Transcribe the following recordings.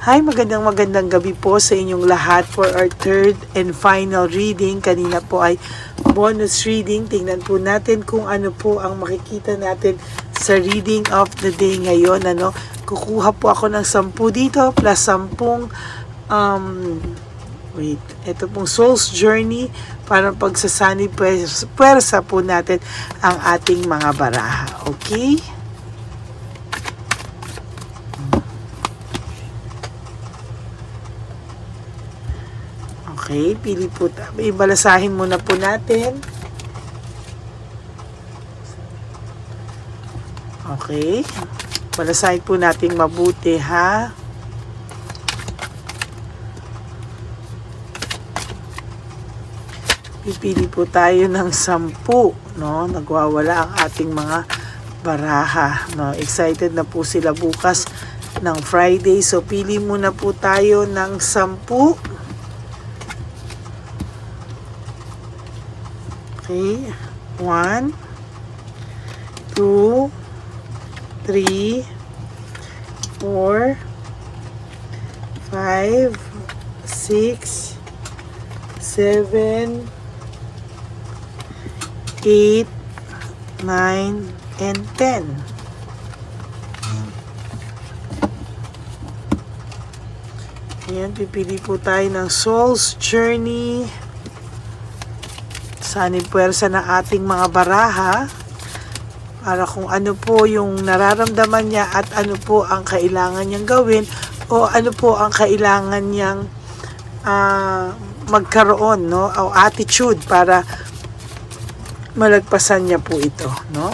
Hi, magandang gabi po sa inyong lahat for our third and final reading. Kanina po ay bonus reading. Tingnan po natin kung ano po ang makikita natin sa reading of the day ngayon. Kukuha po ako ng 10 dito plus 10 ito pong Soul's Journey para pagsasani pwersa po natin ang ating mga baraha. Okay? Okay, pili po ibalasahin muna po natin. Okay. Balasahin po natin mabuti, ha? Pipili po tayo ng 10, no? Nagwawala ang ating mga baraha, no? Excited na po sila bukas ng Friday. So, pili muna po tayo ng 10. Okay, 1, 2, 3, 4, 5, 6, 7, 8, 9, and 10. Ayan, pipili po tayo ng Soul's Journey. Sanin puwersa ng ating mga baraha para kung ano po yung nararamdaman niya at ano po ang kailangan niyang gawin o ano po ang kailangan niyang magkaroon, no, o attitude para malagpasan niya po ito, no?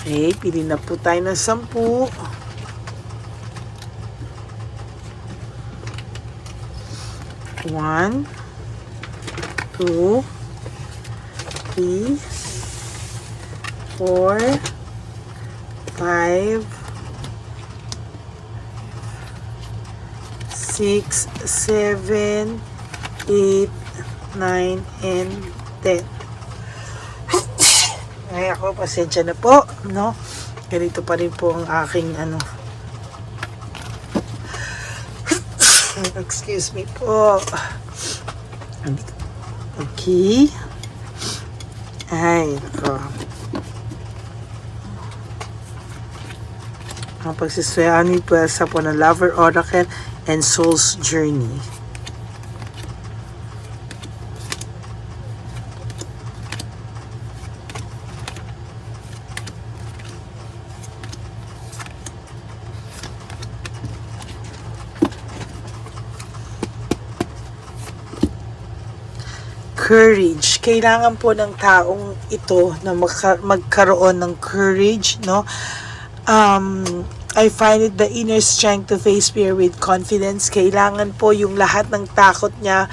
Okay, pili na po tayo ng 10. 1, 2, 3, 4, 5, 6, 7, 8, 9, and 10. Ay ako, pasensya na po, no? Ganito pa rin po ang aking excuse me po. Okay. Ay, nako. Ang pagsiswayani po sa po ng Lover Oracle and Soul's Journey. Courage. Kailangan po ng taong ito na magkaroon ng courage, no? I find it the inner strength to face fear with confidence. Kailangan po yung lahat ng takot niya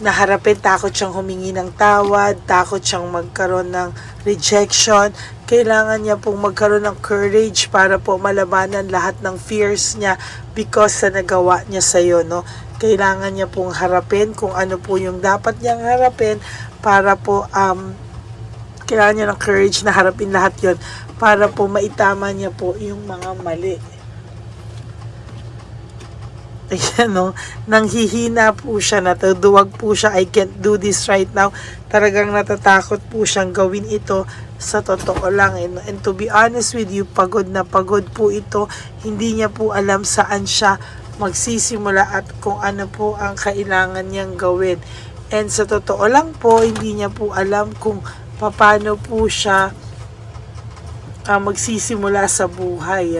na harapin, takot siyang humingi ng tawad, takot siyang magkaroon ng rejection. Kailangan niya pong magkaroon ng courage para po malabanan lahat ng fears niya because sa nagawa niya sa'yo, no? Kailangan niya pong harapin kung ano po yung dapat niyang harapin para po kailangan niya ng courage na harapin lahat yon para po maitama niya po yung mga mali. Ayan, no? Nanghihina po siya, natuduwag po siya, I can't do this right now. Talagang natatakot po siyang gawin ito sa totoo lang. And to be honest with you, pagod na pagod po ito. Hindi niya po alam saan siya magsisimula at kung ano po ang kailangan niyang gawin. And sa totoo lang po, hindi niya po alam kung paano po siya magsisimula sa buhay,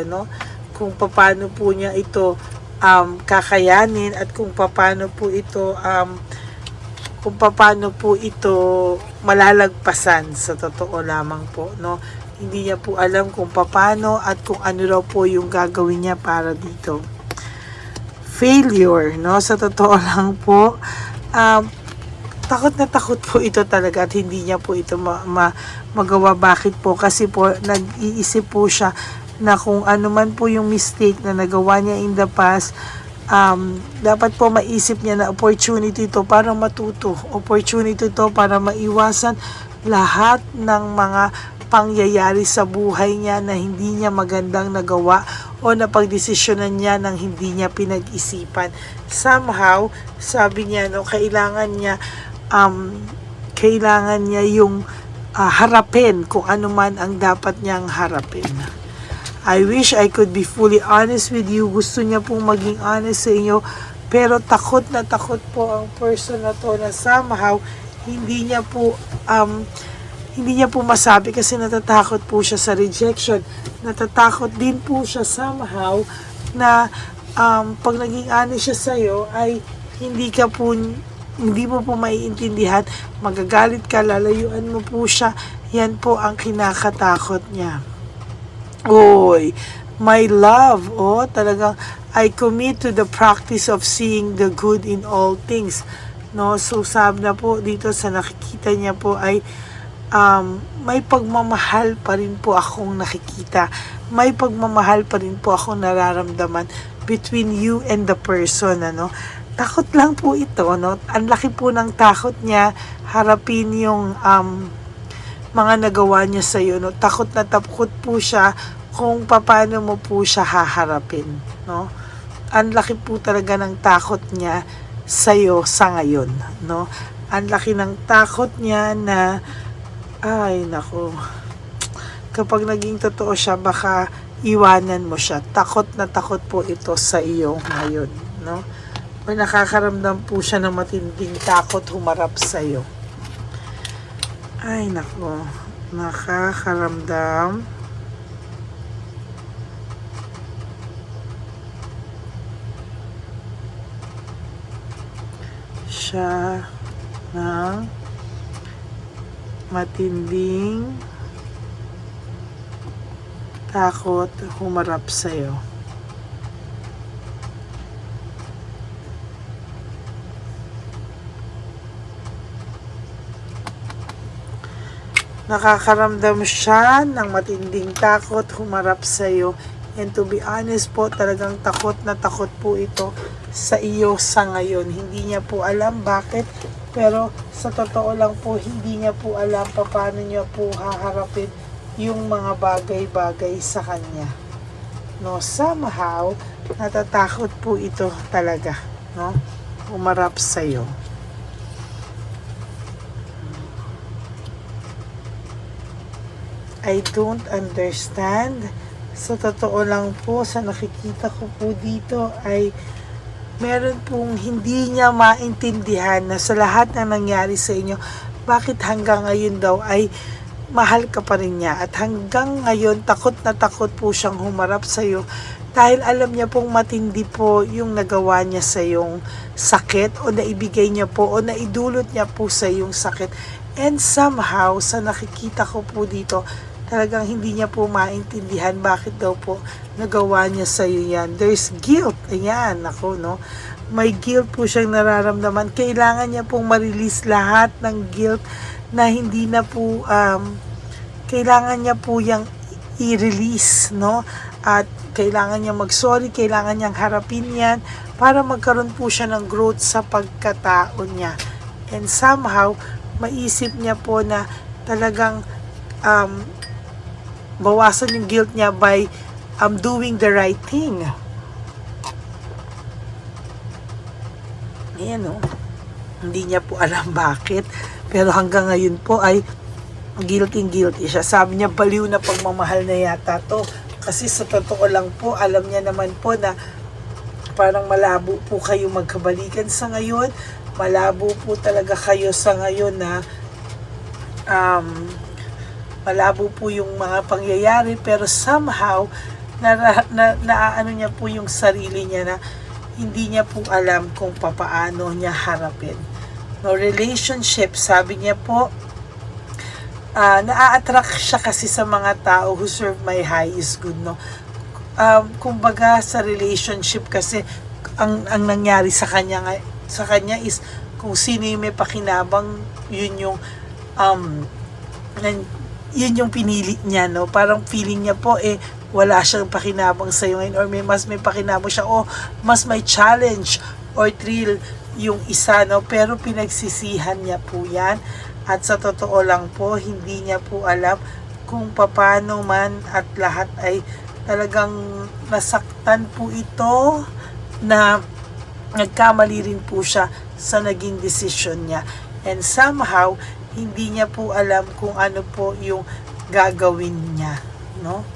kung paano po niya ito kakayanin at kung paano po ito malalagpasan sa totoo lamang po, no? Hindi niya po alam kung paano at kung ano raw po yung gagawin niya para dito. failure, no? Sa totoo lang po, takot na takot po ito talaga at hindi niya po ito magawa. Bakit po? Kasi po nag-iisip po siya na kung ano man po yung mistake na nagawa niya in the past, dapat po maisip niya na opportunity to para matuto, opportunity to para maiwasan lahat ng mga pangyayari sa buhay niya na hindi niya magandang nagawa o napagdesisyonan niya ng hindi niya pinag-isipan. Somehow, sabi niya, no, kailangan niya yung harapin kung ano man ang dapat niyang harapin. I wish I could be fully honest with you. Gusto niya pong maging honest sa inyo, pero takot na takot po ang person na to na somehow hindi niya po masabi kasi natatakot po siya sa rejection. Natatakot din po siya somehow na pag naging honest siya sa'yo ay hindi mo po maiintindihan, magagalit ka, lalayuan mo po siya. Yan po ang kinakatakot niya. Oy, my love, talagang I commit to the practice of seeing the good in all things. No, so sabi na po dito sa nakikita niya po ay may pagmamahal pa rin po akong nakikita. May pagmamahal pa rin po akong nararamdaman between you and the person, ano. Takot lang po ito, no? Ang laki po ng takot niya harapin yung mga nagawa niya sa iyo, no? Takot na takot po siya kung paano mo po siya haharapin, no? Ang laki po talaga ng takot niya sa iyo sa ngayon, no? Ang laki ng takot niya na ay nako. Kapag naging totoo siya, baka iwanan mo siya. Takot na takot po ito sa iyo ngayon, no? O nakakaramdam po siya ng matinding takot humarap sa iyo. Ay nako, nakakaramdam siya ng matinding takot humarap sa iyo. Nakakaramdam siya ng matinding takot humarap sa iyo. And to be honest po, talagang takot na takot po ito sa iyo sa ngayon. Hindi niya po alam bakit, pero sa totoo lang po, hindi niya po alam paano niya po haharapin yung mga bagay-bagay sa kanya. No, somehow, natatakot po ito talaga, no? Humarap sa iyo. I don't understand. Sa totoo lang po, sa nakikita ko po dito ay meron pong hindi niya maintindihan na sa lahat ng nangyari sa inyo, bakit hanggang ngayon daw ay mahal ka pa rin niya. At hanggang ngayon, takot na takot po siyang humarap sa iyo dahil alam niya pong matindi po yung nagawa niya sa yung sakit o naibigay niya po o naidulot niya po sa yung sakit. And somehow, sa nakikita ko po dito, talagang hindi niya po maintindihan bakit daw po nagawa niya sa iyo yan. There's guilt. Ayan, ako, no? May guilt po siyang nararamdaman. Kailangan niya pong ma-release lahat ng guilt na hindi na po, kailangan niya po yung i-release, no? At kailangan niya mag-sorry, kailangan niyang harapin yan para magkaroon po siya ng growth sa pagkatao niya. And somehow, maisip niya po na talagang bawasan yung guilt niya by doing the right thing. Ayan, no? Hindi niya po alam bakit, pero hanggang ngayon po ay guilty siya. Sabi niya, baliw na pagmamahal na yata to. Kasi sa totoo lang po, alam niya naman po na parang malabo po kayo magkabalikan sa ngayon. Malabo po talaga kayo sa ngayon na malabo po yung mga pangyayari, pero somehow naaano niya po yung sarili niya na hindi niya po alam kung papaano niya harapin. No, relationship, sabi niya po, naa-attract siya kasi sa mga tao who serve my highest good, no? Kumbaga sa relationship kasi ang nangyari sa kanya is kung sino yung may pakinabang, yun yung yun yung pinili niya, no? Parang feeling niya po wala siyang pakinabang sa ngayon, or may pakinabang siya, o mas may challenge or thrill yung isa, no? Pero pinagsisihan niya po yan, at sa totoo lang po, hindi niya po alam kung paano man, at lahat ay talagang nasaktan po ito, na nagkamali rin po siya sa naging desisyon niya, and somehow hindi niya po alam kung ano po yung gagawin niya, no?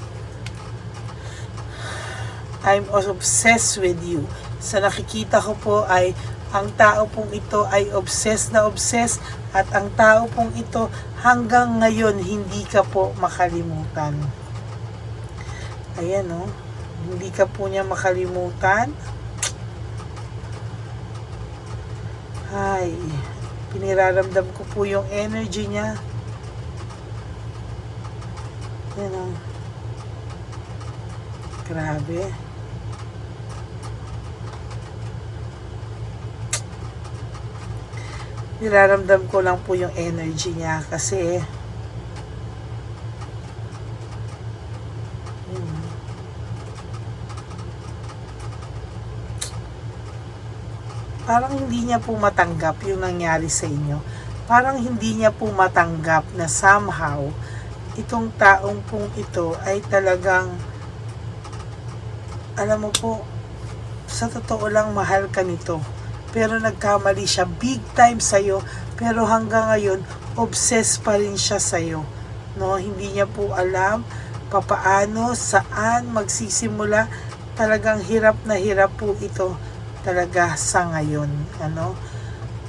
I'm obsessed with you. Sa nakikita ko po ay ang tao pong ito ay obsessed na obsessed, at ang tao pong ito hanggang ngayon hindi ka po makalimutan. Ayan, no? Hindi ka po niya makalimutan. Ay, piniraramdam ko po yung energy niya. Yan, o. Grabe. Niraramdam ko lang po yung energy niya kasi parang hindi niya po matanggap yung nangyari sa inyo. Parang hindi niya po matanggap na somehow itong taong pong ito ay talagang, alam mo po, sa totoo lang mahal ka nito, pero nagkamali siya big time sa'yo, pero hanggang ngayon obsessed pa rin siya sa'yo, no? Hindi niya po alam papaano, saan magsisimula. Talagang hirap na hirap po ito talaga sa ngayon, ano?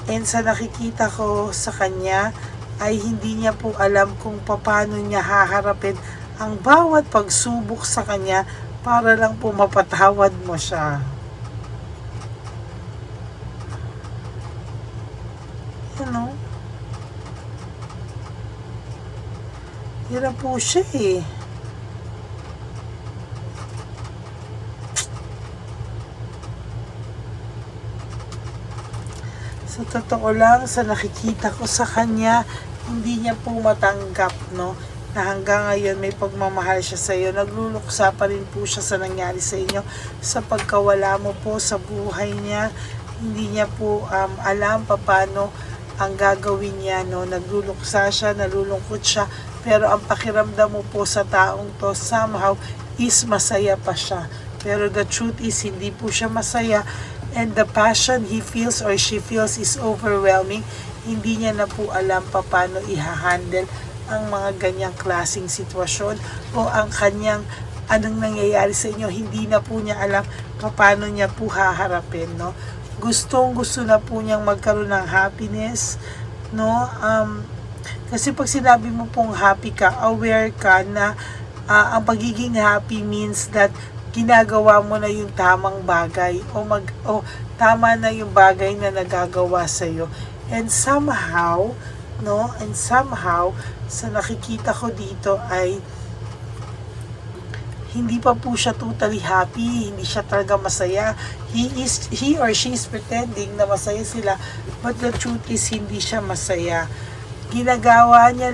And sa nakikita ko sa kanya ay hindi niya po alam kung paano niya haharapin ang bawat pagsubok sa kanya para lang po mapatawad mo siya. Ano? Hirap po siya eh. Sa totoo lang, sa nakikita ko sa kanya, hindi niya po matanggap, no? Na hanggang ngayon may pagmamahal siya sa iyo. Nagluluksa pa rin po siya sa nangyari sa inyo. Sa pagkawala mo po sa buhay niya, hindi niya po alam paano ang gagawin niya, no? Nagluluksa siya, nalulungkot siya, pero ang pakiramdam mo po sa taong to somehow is masaya pa siya. Pero the truth is, hindi po siya masaya, and the passion he feels or she feels is overwhelming. Hindi niya na po alam paano i-handle ang mga ganyang klaseng sitwasyon, o ang kanyang anong nangyayari sa inyo, hindi na po niya alam paano niya po haharapin, no? Gusto na po niyang magkaroon ng happiness, no? Kasi pag sinabi mo pong happy ka, aware ka na ang pagiging happy means that ginagawa mo na yung tamang bagay, o tama na yung bagay na nagagawa sa iyo. And somehow, no? And somehow, sa nakikita ko dito ay hindi pa po siya totally happy, hindi siya talaga masaya. He or she is pretending na masaya sila, but the truth is hindi siya masaya. Ginagawa niya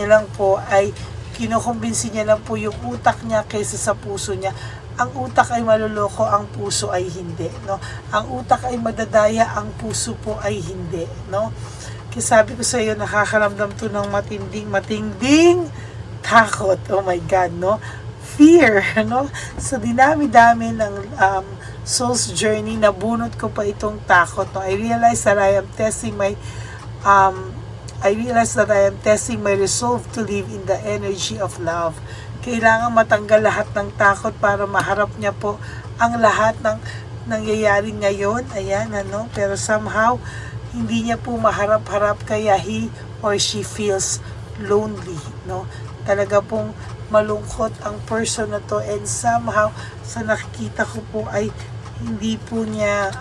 lang po ay kinukumbinsi niya lang po yung utak niya kaysa sa puso niya. Ang utak ay maluloko, ang puso ay hindi, no? Ang utak ay madadaya, ang puso po ay hindi, no? Kaya sabi ko sa iyo, nakakaramdam to ng matinding takot. Oh my God, no? Fear, no? Sa dinami-dami ng soul's journey, nabunot ko pa itong takot, no? I realize that I am testing my resolve to live in the energy of love. Kailangan matanggal lahat ng takot para maharap niya po ang lahat ng nangyayari ngayon. Ayan, ano? Pero somehow, hindi niya po maharap-harap, kaya he or she feels lonely, no? Talaga pong malungkot ang person na to, and somehow, sa nakikita ko po ay hindi po niya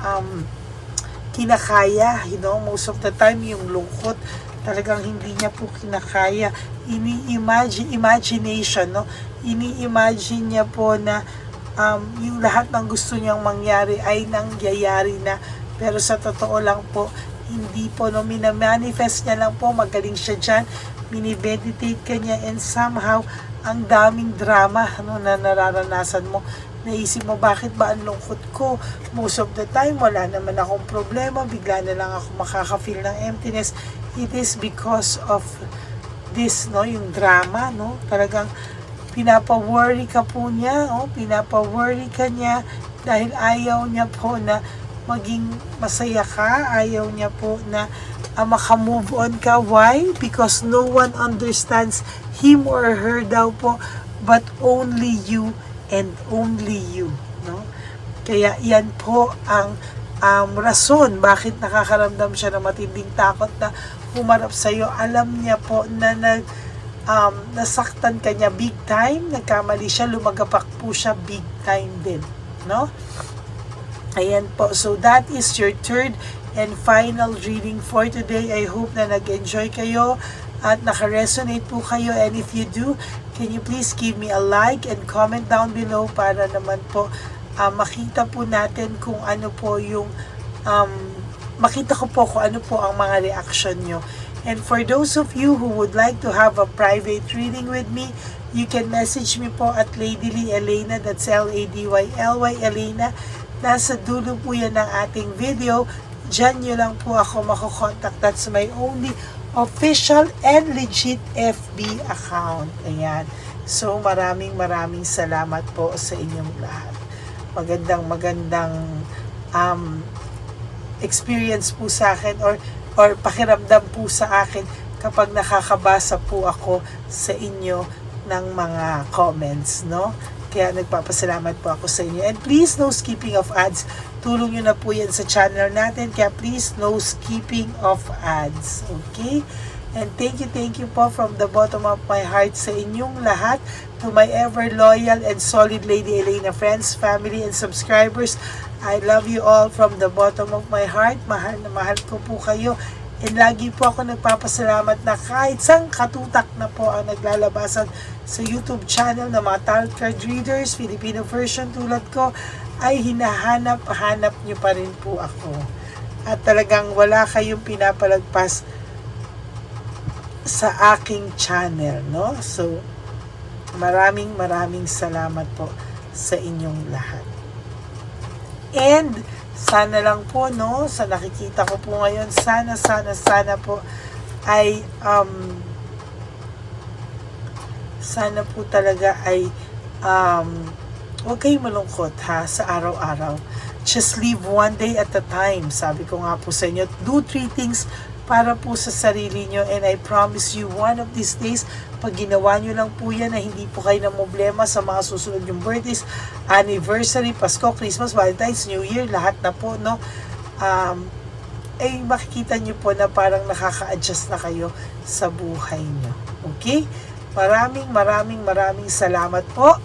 kinakaya, you know, most of the time yung lungkot talagang hindi niya po kinakaya. Imagination, no? Ini-imagine niya po na yung lahat ng gusto niyang mangyari ay nangyayari na. Pero sa totoo lang po, hindi po, no, minamanifest niya lang po, magaling siya dyan, minimeditate ka niya, and somehow, ang daming drama, ano, na nararanasan mo. Naisip mo, bakit ba ang lungkot ko? Most of the time, wala naman akong problema, bigla na lang ako makaka-feel ng emptiness. It is because of this, no, yung drama, no, talagang pinapa-worry ka po niya, pinapa-worry ka niya dahil ayaw niya po na maging masaya ka, ayaw niya po na maka-move on ka. Why? Because no one understands him or her daw po, but only you and only you, no? Kaya yan po ang rason bakit nakakaramdam siya ng matinding takot na humarap sa iyo. Alam niya po na nasaktan ka niya big time, nagkamali siya, lumagapak po siya big time din, no? Ayan po, so that is your third and final reading for today. I hope na nag-enjoy kayo at naka-resonate po kayo, and if you do, can you please give me a like and comment down below para naman po makita po natin kung ano po yung makita ko po kung ano po ang mga reaction nyo. And for those of you who would like to have a private reading with me, you can message me po at Ladyly Elena, that's Ladyly Elena. Nasa dulo po yan ng ating video. Diyan nyo lang po ako makokontak. That's my only official and legit FB account. Ayan. So maraming salamat po sa inyong lahat. Magandang experience po sa akin or pakiramdam po sa akin kapag nakakabasa po ako sa inyo ng mga comments, no? Kaya nagpapasalamat po ako sa inyo. And please, no skipping of ads. Tulong nyo na po yan sa channel natin. Kaya please, no skipping of ads. Okay? And thank you po from the bottom of my heart sa inyong lahat. To my ever loyal and solid Lady Elena friends, family, and subscribers. I love you all from the bottom of my heart. Mahal na mahal ko po kayo. And lagi po ako nagpapasalamat na kahit sang katutak na po ang naglalabasan sa YouTube channel ng mga tarot card readers, Filipino version tulad ko, ay hinahanap-hanap nyo pa rin po ako. At talagang wala kayong pinapalagpas sa aking channel, no? So, maraming salamat po sa inyong lahat. And sana lang po, no, sa nakikita ko po ngayon, sana po ay sana po talaga ay huwag kayong malungkot ha sa araw-araw. Just live one day at a time. Sabi ko nga po sa inyo, do 3 things para po sa sarili nyo, and I promise you, one of these days, pag ginawa nyo lang po yan, na hindi po kayo na problema sa mga susunod yung birthdays, anniversary, Pasko, Christmas, Valentine's, New Year, lahat na po, no? Ay makikita nyo po na parang nakaka-adjust na kayo sa buhay nyo. Okay? Maraming salamat po.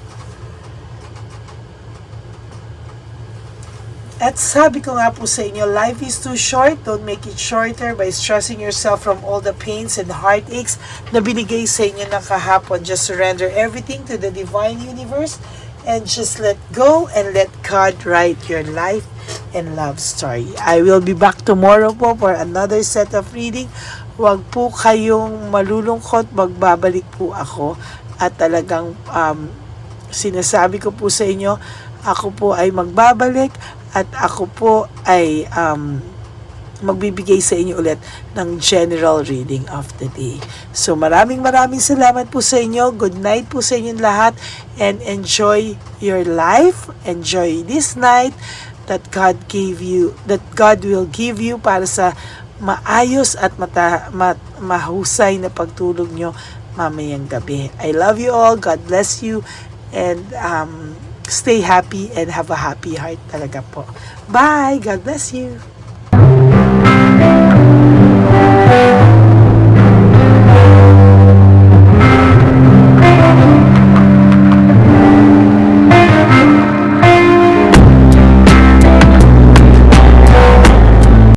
At sabi ko nga po sa inyo, life is too short. Don't make it shorter by stressing yourself from all the pains and heartaches na binigay sa inyo ng kahapon. Just surrender everything to the divine universe and just let go and let God write your life and love story. I will be back tomorrow po for another set of reading. Huwag po kayong malulungkot, magbabalik po ako. At talagang sinasabi ko po sa inyo, ako po ay magbabalik at ako po ay magbibigay sa inyo ulit ng general reading of the day. So maraming salamat po sa inyo. Good night po sa inyong lahat and enjoy your life. Enjoy this night that God will give you para sa maayos at mahusay na pagtulog nyo mamayang gabi. I love you all. God bless you and stay happy and have a happy heart talaga po. Bye! God bless you!